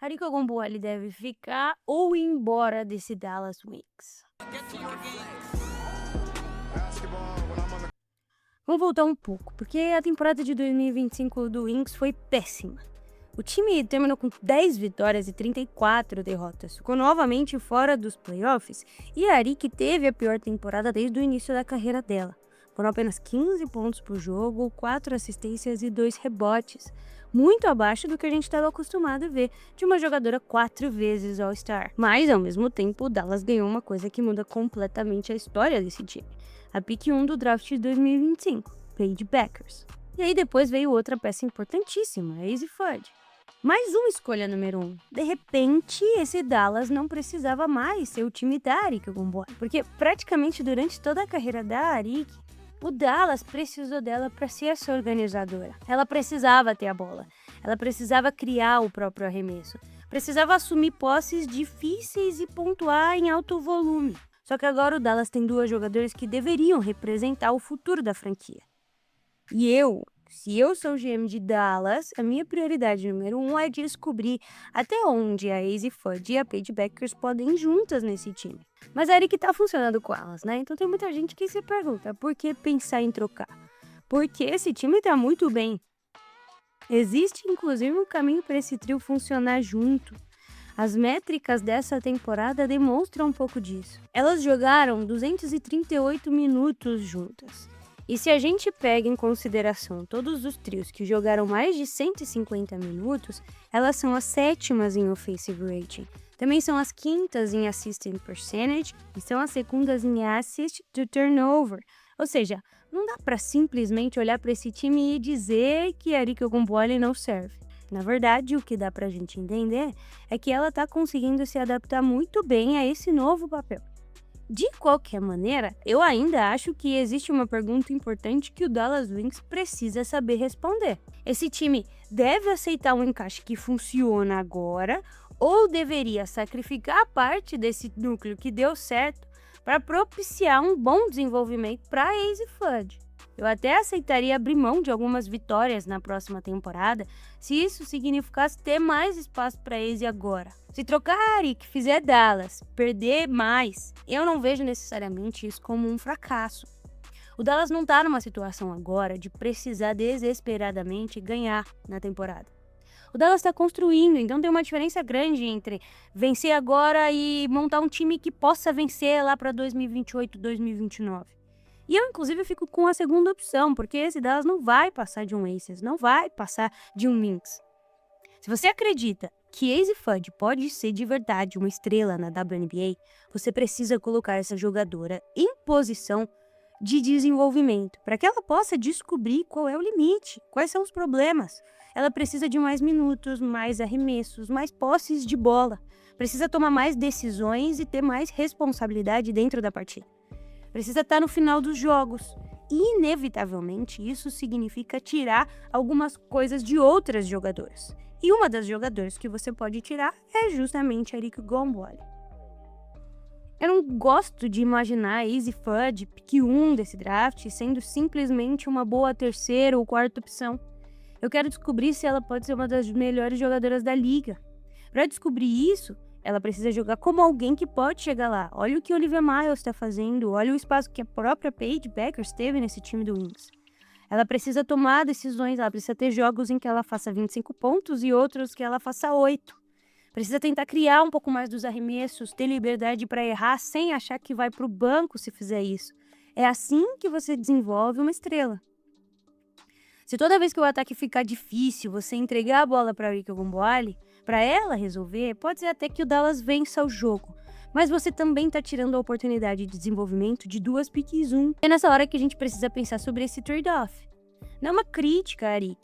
Ariko Gomboali deve ficar ou ir embora desse Dallas Wings? Vamos voltar um pouco, porque a temporada de 2025 do Wings foi péssima. O time terminou com 10 vitórias e 34 derrotas, ficou novamente fora dos playoffs e a Arik teve a pior temporada desde o início da carreira dela. Foram apenas 15 pontos por jogo, 4 assistências e 2 rebotes, muito abaixo do que a gente estava acostumado a ver de uma jogadora 4 vezes All-Star. Mas, ao mesmo tempo, o Dallas ganhou uma coisa que muda completamente a história desse time. A pick 1 do draft de 2025, Paige Bueckers. E aí depois veio outra peça importantíssima, a Azzi Fudd. Mais uma escolha número 1. De repente, esse Dallas não precisava mais ser o time da Arik Gomboali, porque praticamente durante toda a carreira da Arik, o Dallas precisou dela para ser essa organizadora. Ela precisava ter a bola, ela precisava criar o próprio arremesso, precisava assumir posses difíceis e pontuar em alto volume. Só que agora o Dallas tem duas jogadoras que deveriam representar o futuro da franquia. E se eu sou o GM de Dallas, a minha prioridade número 1 é descobrir até onde a Azzi Fudd e a Paige Bueckers podem ir juntas nesse time. Mas a Arik tá funcionando com elas, né? Então tem muita gente que se pergunta, por que pensar em trocar? Porque esse time tá muito bem. Existe inclusive um caminho para esse trio funcionar junto. As métricas dessa temporada demonstram um pouco disso. Elas jogaram 238 minutos juntas. E se a gente pega em consideração todos os trios que jogaram mais de 150 minutos, elas são as sétimas em offensive rating. Também são as quintas em assist percentage e são as segundas em assist to turnover. Ou seja, não dá para simplesmente olhar para esse time e dizer que a Ariko Gomboali não serve. Na verdade, o que dá pra gente entender é que ela tá conseguindo se adaptar muito bem a esse novo papel. De qualquer maneira, eu ainda acho que existe uma pergunta importante que o Dallas Wings precisa saber responder. Esse time deve aceitar um encaixe que funciona agora ou deveria sacrificar parte desse núcleo que deu certo para propiciar um bom desenvolvimento para a Azzi Fudd? Eu até aceitaria abrir mão de algumas vitórias na próxima temporada se isso significasse ter mais espaço para a Azzi agora. Se trocar a Arik, fizer Dallas, perder mais, eu não vejo necessariamente isso como um fracasso. O Dallas não está numa situação agora de precisar desesperadamente ganhar na temporada. O Dallas está construindo, então tem uma diferença grande entre vencer agora e montar um time que possa vencer lá para 2028, 2029. E eu, inclusive, fico com a segunda opção, porque esse Dallas não vai passar de um Aces, não vai passar de um Lynx. Se você acredita que Azzi Fudd pode ser de verdade uma estrela na WNBA, você precisa colocar essa jogadora em posição de desenvolvimento, para que ela possa descobrir qual é o limite, quais são os problemas. Ela precisa de mais minutos, mais arremessos, mais posses de bola. Precisa tomar mais decisões e ter mais responsabilidade dentro da partida. Precisa estar no final dos jogos. E, inevitavelmente, isso significa tirar algumas coisas de outras jogadoras. E uma das jogadoras que você pode tirar é justamente a Ariko Gomboali. Eu não gosto de imaginar a Azzi Fudd, pick 1 desse draft, sendo simplesmente uma boa terceira ou quarta opção. Eu quero descobrir se ela pode ser uma das melhores jogadoras da liga. Para descobrir isso, ela precisa jogar como alguém que pode chegar lá. Olha o que Olivia Miles está fazendo, olha o espaço que a própria Paige Bueckers teve nesse time do Wings. Ela precisa tomar decisões, ela precisa ter jogos em que ela faça 25 pontos e outros que ela faça 8. Precisa tentar criar um pouco mais dos arremessos, ter liberdade para errar sem achar que vai para o banco se fizer isso. É assim que você desenvolve uma estrela. Se toda vez que o ataque ficar difícil, você entregar a bola para a Ariko Gomboali, para ela resolver, pode ser até que o Dallas vença o jogo. Mas você também está tirando a oportunidade de desenvolvimento de duas picks 1. É nessa hora que a gente precisa pensar sobre esse trade-off. Não é uma crítica a Arik.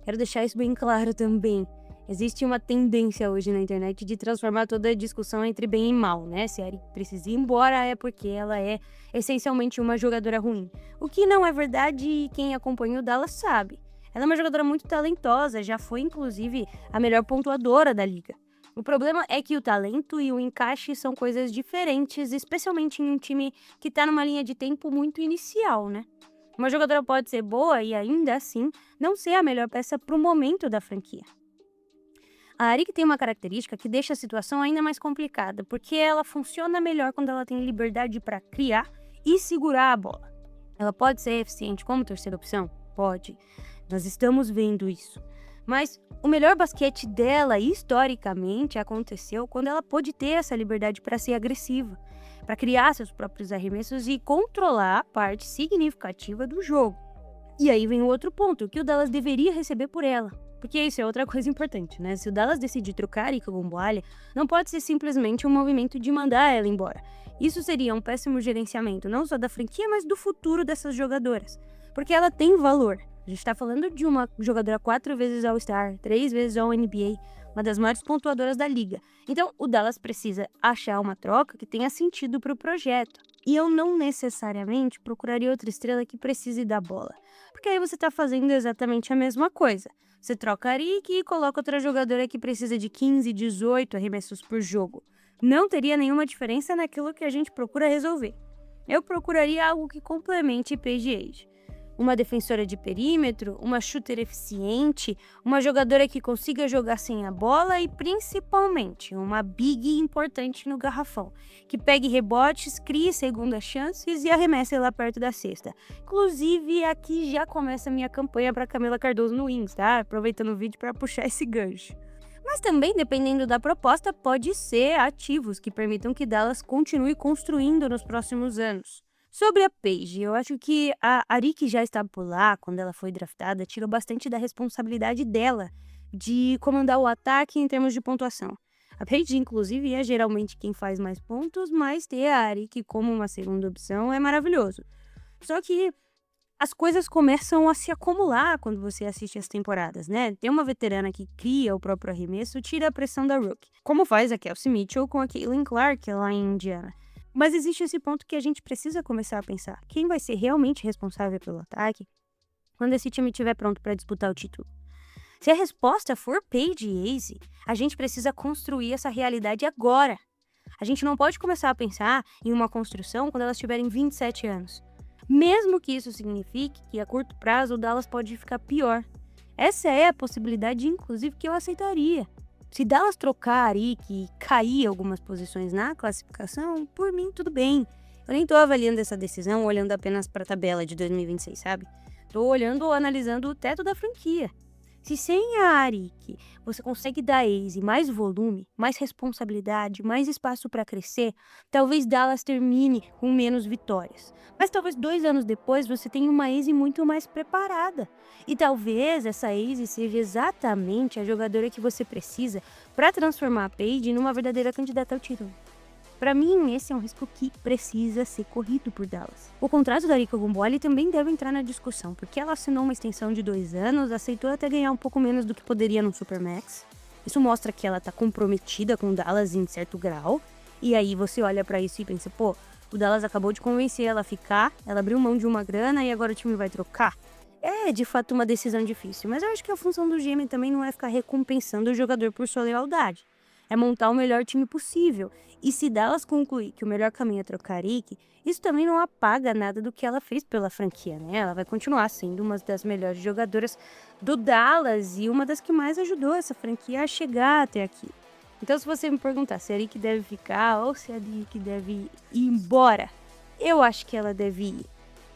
Quero deixar isso bem claro também. Existe uma tendência hoje na internet de transformar toda a discussão entre bem e mal, né? Se a Arik precisa ir embora é porque ela é essencialmente uma jogadora ruim. O que não é verdade e quem acompanha o Dallas sabe. Ela é uma jogadora muito talentosa, já foi inclusive a melhor pontuadora da liga. O problema é que o talento e o encaixe são coisas diferentes, especialmente em um time que está numa linha de tempo muito inicial, né? Uma jogadora pode ser boa e ainda assim não ser a melhor peça para o momento da franquia. A Arik tem uma característica que deixa a situação ainda mais complicada, porque ela funciona melhor quando ela tem liberdade para criar e segurar a bola. Ela pode ser eficiente como terceira opção? Pode. Nós estamos vendo isso. Mas o melhor basquete dela, historicamente, aconteceu quando ela pôde ter essa liberdade para ser agressiva, para criar seus próprios arremessos e controlar a parte significativa do jogo. E aí vem o outro ponto, o que o Dallas deveria receber por ela. Porque isso é outra coisa importante, né? Se o Dallas decidir trocar a Arike Ogunbowale, não pode ser simplesmente um movimento de mandar ela embora. Isso seria um péssimo gerenciamento, não só da franquia, mas do futuro dessas jogadoras. Porque ela tem valor. A gente está falando de uma jogadora 4 vezes All-Star, 3 vezes All-NBA, uma das maiores pontuadoras da liga. Então, o Dallas precisa achar uma troca que tenha sentido para o projeto. E eu não necessariamente procuraria outra estrela que precise da bola. Porque aí você está fazendo exatamente a mesma coisa. Você troca a Arike e coloca outra jogadora que precisa de 15, 18 arremessos por jogo. Não teria nenhuma diferença naquilo que a gente procura resolver. Eu procuraria algo que complemente Paige Age. Uma defensora de perímetro, uma shooter eficiente, uma jogadora que consiga jogar sem a bola e, principalmente, uma big importante no garrafão, que pegue rebotes, crie segundas chances e arremesse lá perto da cesta. Inclusive, aqui já começa a minha campanha para Camila Cardoso no Wings, tá? Aproveitando o vídeo para puxar esse gancho. Mas também, dependendo da proposta, pode ser ativos que permitam que Dallas continue construindo nos próximos anos. Sobre a Paige, eu acho que a Arike já estava por lá quando ela foi draftada, tirou bastante da responsabilidade dela de comandar o ataque em termos de pontuação. A Paige, inclusive, é geralmente quem faz mais pontos, mas ter a Arike como uma segunda opção é maravilhoso. Só que as coisas começam a se acumular quando você assiste as temporadas, né? Ter uma veterana que cria o próprio arremesso tira a pressão da rookie, como faz a Kelsey Mitchell com a Caitlin Clark lá em Indiana. Mas existe esse ponto que a gente precisa começar a pensar. Quem vai ser realmente responsável pelo ataque quando esse time estiver pronto para disputar o título? Se a resposta for Paige e Azy, a gente precisa construir essa realidade agora. A gente não pode começar a pensar em uma construção quando elas tiverem 27 anos. Mesmo que isso signifique que a curto prazo o Dallas pode ficar pior. Essa é a possibilidade, inclusive, que eu aceitaria. Se Dallas trocar a Arike e cair algumas posições na classificação, por mim tudo bem. Eu nem tô avaliando essa decisão olhando apenas para a tabela de 2026, sabe? Tô olhando, analisando o teto da franquia. Se sem a Arike você consegue dar a Azy mais volume, mais responsabilidade, mais espaço para crescer, talvez Dallas termine com menos vitórias. Mas talvez 2 anos depois você tenha uma Azy muito mais preparada. E talvez essa Azy seja exatamente a jogadora que você precisa para transformar a Paige numa verdadeira candidata ao título. Para mim, esse é um risco que precisa ser corrido por Dallas. O contrato da Arike Ogunbowale também deve entrar na discussão, porque ela assinou uma extensão de 2 anos, aceitou até ganhar um pouco menos do que poderia no Supermax. Isso mostra que ela tá comprometida com Dallas em certo grau, e aí você olha para isso e pensa, pô, o Dallas acabou de convencer ela a ficar, ela abriu mão de uma grana e agora o time vai trocar. É, de fato, uma decisão difícil, mas eu acho que a função do GM também não é ficar recompensando o jogador por sua lealdade. É montar o melhor time possível. E se Dallas concluir que o melhor caminho é trocar a Arike, isso também não apaga nada do que ela fez pela franquia, né? Ela vai continuar sendo uma das melhores jogadoras do Dallas e uma das que mais ajudou essa franquia a chegar até aqui. Então, se você me perguntar se a Arike deve ficar ou se a Arike deve ir embora, eu acho que ela deve ir.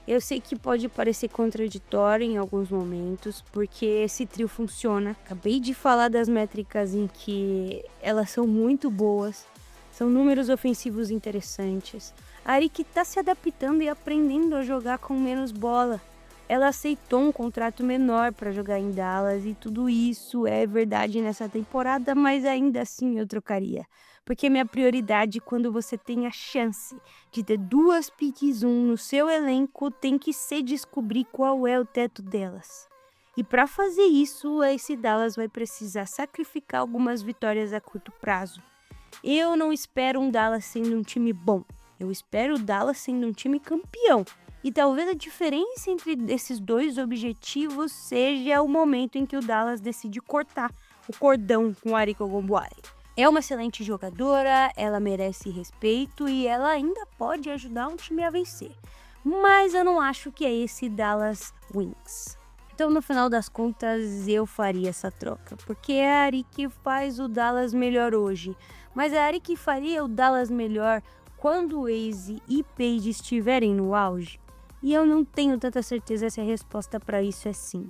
Eu sei que pode parecer contraditório em alguns momentos, porque esse trio funciona. Acabei de falar das métricas em que elas são muito boas, são números ofensivos interessantes. A Arike está se adaptando e aprendendo a jogar com menos bola. Ela aceitou um contrato menor para jogar em Dallas e tudo isso é verdade nessa temporada, mas ainda assim eu trocaria. Porque minha prioridade quando você tem a chance de ter 2 picks 1 no seu elenco tem que ser descobrir qual é o teto delas. E para fazer isso, esse Dallas vai precisar sacrificar algumas vitórias a curto prazo. Eu não espero um Dallas sendo um time bom, eu espero o Dallas sendo um time campeão. E talvez a diferença entre esses 2 objetivos seja o momento em que o Dallas decide cortar o cordão com a Arike Ogunbowale. É uma excelente jogadora, ela merece respeito e ela ainda pode ajudar um time a vencer. Mas eu não acho que é esse Dallas Wings. Então, no final das contas, eu faria essa troca, porque é a Ari que faz o Dallas melhor hoje, mas é a Ari que faria o Dallas melhor quando o Ace e Paige estiverem no auge? E eu não tenho tanta certeza se a resposta para isso é sim.